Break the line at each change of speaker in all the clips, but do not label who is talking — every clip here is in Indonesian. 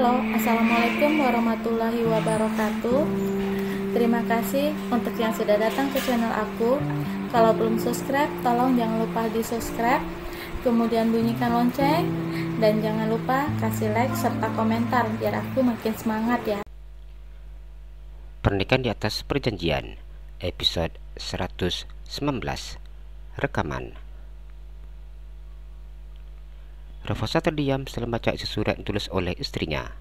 Halo, Assalamualaikum warahmatullahi wabarakatuh. Terima kasih untuk yang sudah datang ke channel aku. Kalau belum subscribe, tolong jangan lupa di subscribe, kemudian bunyikan lonceng, dan jangan lupa kasih like serta komentar biar aku makin semangat ya.
Pernikahan di atas perjanjian, episode 119, rekaman. Raffasa terdiam setelah membaca isi surat yang ditulis oleh istrinya.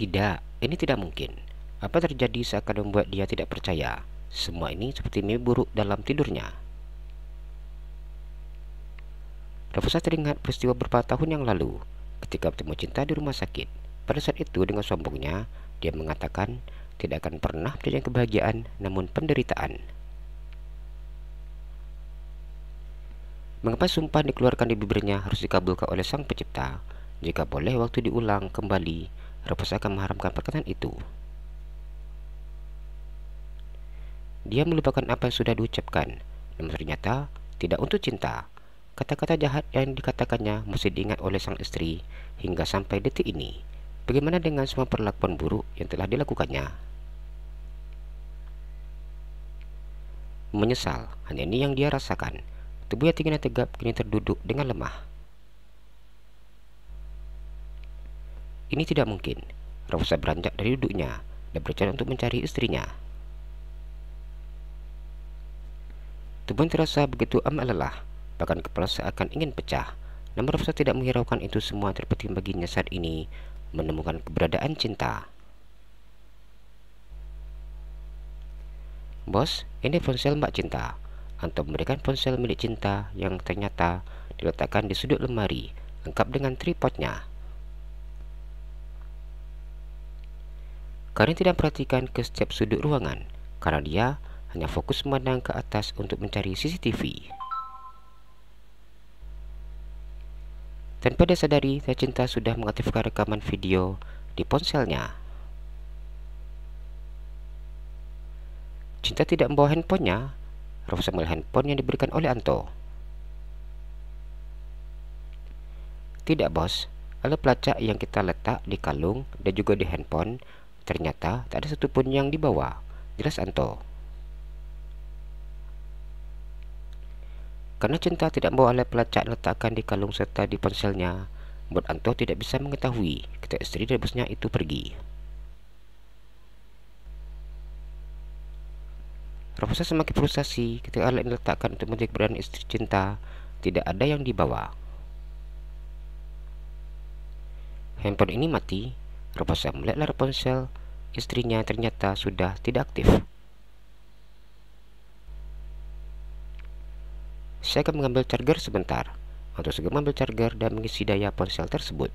Tidak, ini tidak mungkin. Apa terjadi seakan membuat dia tidak percaya. Semua ini seperti mimpi buruk dalam tidurnya. Raffasa teringat peristiwa beberapa tahun yang lalu, ketika bertemu cinta di rumah sakit. Pada saat itu dengan sombongnya, dia mengatakan tidak akan pernah terjadi kebahagiaan, namun penderitaan. Mengapa sumpah dikeluarkan di bibirnya harus dikabulkan oleh Sang Pencipta? Jika boleh waktu diulang kembali, Raffasa akan mengharamkan perkataan itu. Dia melupakan apa yang sudah diucapkan, namun ternyata tidak untuk cinta. Kata-kata jahat yang dikatakannya masih diingat oleh sang istri hingga sampai detik ini. Bagaimana dengan semua perlakuan buruk yang telah dilakukannya? Menyesal, hanya ini yang dia rasakan. Tubuh yang tinggi dan tegap kini terduduk dengan lemah. Ini tidak mungkin. Raffasa beranjak dari duduknya dan berjalan untuk mencari istrinya. Tubuh terasa begitu amat lelah, bahkan kepala seakan ingin pecah. Namun Raffasa tidak menghiraukan itu semua. Terpenting baginya saat ini menemukan keberadaan cinta. Bos, ini ponsel Mbak Cinta. Anto memberikan ponsel milik Cinta yang ternyata diletakkan di sudut lemari, lengkap dengan tripodnya. Karin tidak perhatikan ke setiap sudut ruangan, karena dia hanya fokus memandang ke atas untuk mencari CCTV. Tanpa dia sadari, Cinta sudah mengaktifkan rekaman video di ponselnya. Cinta tidak membawa handphonenya. Raffasa melihat handphone yang diberikan oleh Anto. Tidak bos, alat pelacak yang kita letak di kalung dan juga di handphone ternyata tak ada satupun yang dibawa, jelas Anto. Karena Cinta tidak membawa alat pelacak letakkan di kalung serta di ponselnya, membuat Anto tidak bisa mengetahui ketika istri dan bosnya itu pergi. Raffasa semakin frustasi ketika alat yang diletakkan untuk menjaga keberadaan istri Cinta tidak ada yang dibawa. Handphone ini mati. Raffasa melihat layar ponsel istrinya ternyata sudah tidak aktif. Saya akan mengambil charger sebentar. Untuk segera mengambil charger dan mengisi daya ponsel tersebut.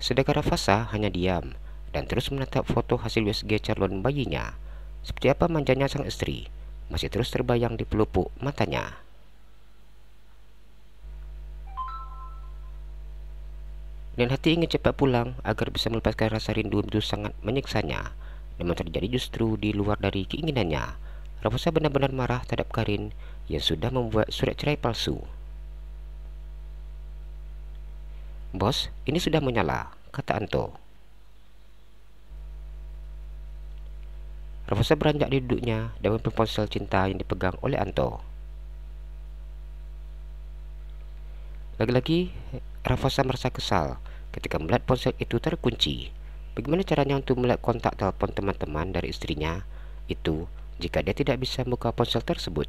Sedangkan Raffasa hanya diam dan terus menatap foto hasil USG calon bayinya. Seperti apa manjanya sang istri masih terus terbayang di pelupuk matanya. Dan hati ingin cepat pulang agar bisa melepaskan rasa rindu itu sangat menyiksanya. Namun terjadi justru di luar dari keinginannya. Raffasa benar-benar marah terhadap Karin yang sudah membuat surat cerai palsu. Bos, ini sudah menyala, kata Anto. Raffasa beranjak di duduknya dan mengambil ponsel Cinta yang dipegang oleh Anto. Lagi-lagi, Raffasa merasa kesal ketika melihat ponsel itu terkunci. Bagaimana caranya untuk melihat kontak telepon teman-teman dari istrinya itu jika dia tidak bisa membuka ponsel tersebut?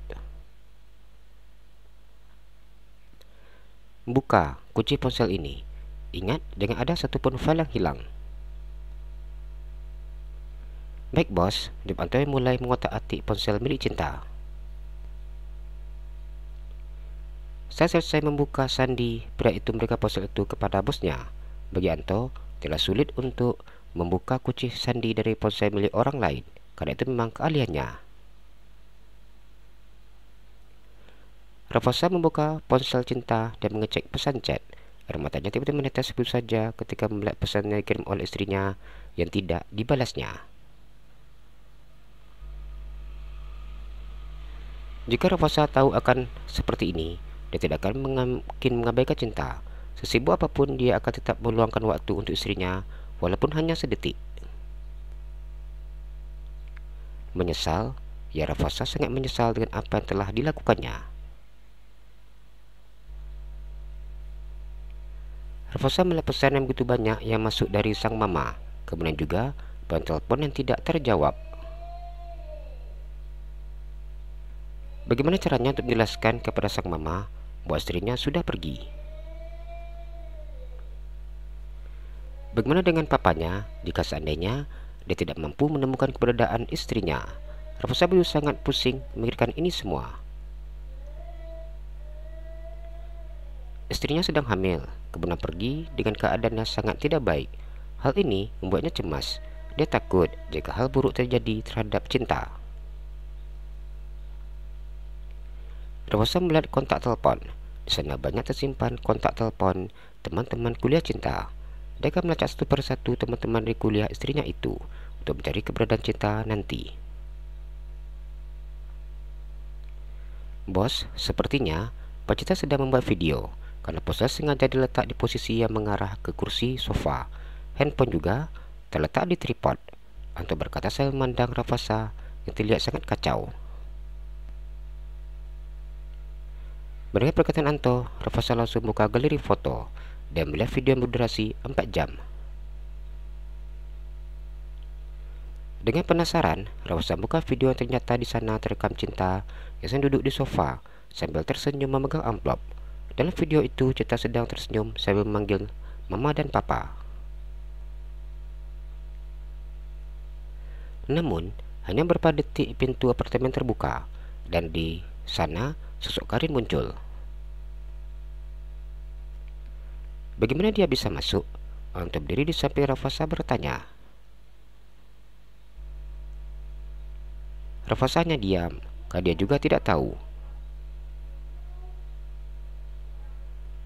Buka kunci ponsel ini. Ingat, jangan ada satupun file yang hilang. Baik bos, Anto mulai mengotak-atik ponsel milik Cinta. Saya selesai membuka sandi, pria itu memberikan ponsel itu kepada bosnya. Bagi Anto, tidak sulit untuk membuka kunci sandi dari ponsel milik orang lain, karena itu memang keahliannya. Raffasa membuka ponsel Cinta dan mengecek pesan chat. Air matanya tiba-tiba menetes begitu saja ketika melihat pesan yang dikirim oleh istrinya yang tidak dibalasnya. Jika Raffasa tahu akan seperti ini, dia tidak akan mungkin mengabaikan cinta. Sesibuk apapun, dia akan tetap meluangkan waktu untuk istrinya, walaupun hanya sedetik. Menyesal? Ya, Raffasa sangat menyesal dengan apa yang telah dilakukannya. Raffasa melihat pesan yang begitu banyak yang masuk dari sang mama, kemudian juga telepon yang tidak terjawab. Bagaimana caranya untuk menjelaskan kepada sang mama bahwa istrinya sudah pergi? Bagaimana dengan papanya jika seandainya dia tidak mampu menemukan keberadaan istrinya? Raffasa begitu sangat pusing memikirkan ini semua. Istrinya sedang hamil, kemudian pergi dengan keadaan yang sangat tidak baik. Hal ini membuatnya cemas. Dia takut jika hal buruk terjadi terhadap cinta. Raffasa melihat kontak telepon. Di sana banyak tersimpan kontak telepon teman-teman kuliah cinta. Dia akan melacak satu persatu teman-teman di kuliah istrinya itu untuk mencari keberadaan cinta nanti. Bos, sepertinya Pak Cita sedang membuat video, karena ponsel sengaja diletak di posisi yang mengarah ke kursi sofa. Handphone juga terletak di tripod. Anto berkata sambil memandang Raffasa yang terlihat sangat kacau. Mendengar perkataan Anto, Raffasa langsung buka galeri foto dan melihat video yang berdurasi 4 jam. Dengan penasaran, Raffasa buka video yang ternyata di sana terekam cinta yang sedang duduk di sofa sambil tersenyum memegang amplop. Dalam video itu, Cinta sedang tersenyum sambil memanggil mama dan papa. Namun, hanya beberapa detik pintu apartemen terbuka dan di sana sosok Karin muncul. Bagaimana dia bisa masuk? Orang berdiri di samping Raffasa bertanya. Raffasa hanya diam, karena dia juga tidak tahu.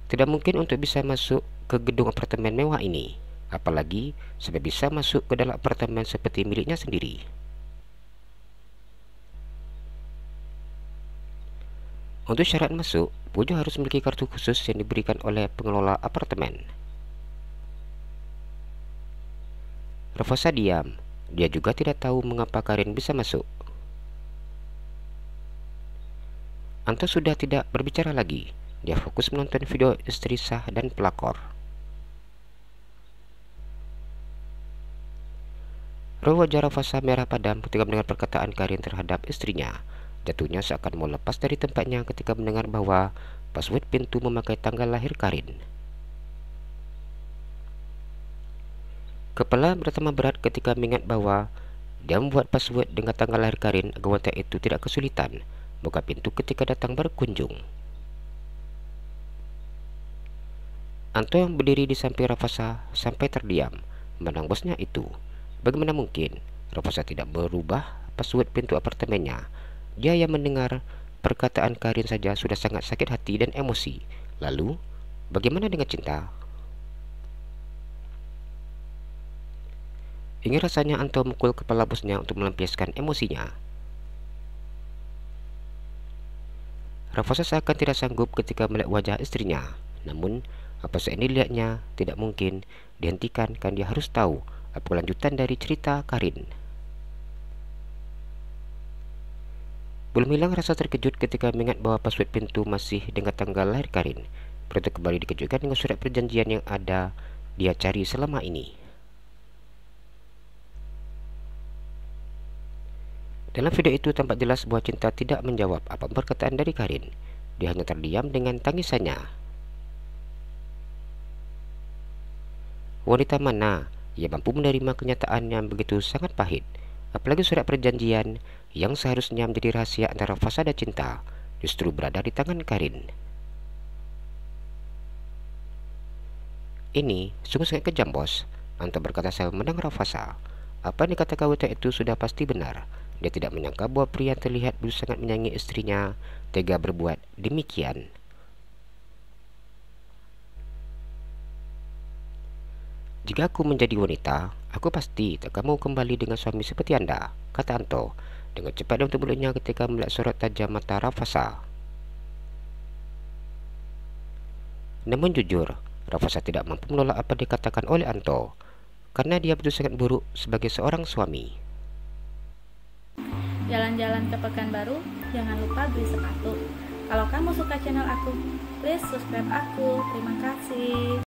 Tidak mungkin untuk bisa masuk ke gedung apartemen mewah ini, apalagi sampai bisa masuk ke dalam apartemen seperti miliknya sendiri. Untuk syarat masuk, pengunjung harus memiliki kartu khusus yang diberikan oleh pengelola apartemen. Raffasa diam. Dia juga tidak tahu mengapa Karin bisa masuk. Anto sudah tidak berbicara lagi. Dia fokus menonton video istri sah dan pelakor. Raut wajah Raffasa merah padam ketika mendengar perkataan Karin terhadap istrinya. Jatuhnya seakan mau lepas dari tempatnya ketika mendengar bahwa password pintu memakai tanggal lahir Karin. Kepala bertambah berat ketika mengingat bahwa dia membuat password dengan tanggal lahir Karin agar wanita itu tidak kesulitan buka pintu ketika datang berkunjung. Anto yang berdiri di samping Raffasa sampai terdiam memandang bosnya itu. Bagaimana mungkin Raffasa tidak berubah password pintu apartemennya? Dia yang mendengar perkataan Karin saja sudah sangat sakit hati dan emosi. Lalu, bagaimana dengan Cinta? Ingin rasanya Anto memukul kepala bosnya untuk melampiaskan emosinya. Raffasa seakan tidak sanggup ketika melihat wajah istrinya. Namun, apa yang dilihatnya tidak mungkin dihentikan karena dia harus tahu apa kelanjutan dari cerita Karin. Belum hilang rasa terkejut ketika mengingat bahwa password pintu masih dengan tanggal lahir Karin. Perut kembali dikejutkan dengan surat perjanjian yang ada dia cari selama ini. Dalam video itu tampak jelas bahwa Cinta tidak menjawab apa perkataan dari Karin. Dia hanya terdiam dengan tangisannya. Wanita mana yang mampu menerima kenyataan yang begitu sangat pahit? Apalagi surat perjanjian yang seharusnya menjadi rahasia antara Raffasa dan Cinta justru berada di tangan Karin. Ini sungguh sangat kejam, bos. Anto berkata sambil memandang Raffasa. Apa yang dikatakan wanita itu sudah pasti benar. Dia tidak menyangka bahwa pria yang terlihat begitu sangat menyayangi istrinya tega berbuat demikian. Jika aku menjadi wanita, aku pasti tak akan mau kembali dengan suami seperti Anda, kata Anto dengan cepat dan untuk mulutnya ketika melihat sorot tajam mata Raffasa. Namun jujur, Raffasa tidak mampu menolak apa dikatakan oleh Anto, karena dia betul sangat buruk sebagai seorang suami.
Jalan-jalan ke Pekanbaru, jangan lupa beli sepatu. Kalau kamu suka channel aku, please subscribe aku. Terima kasih.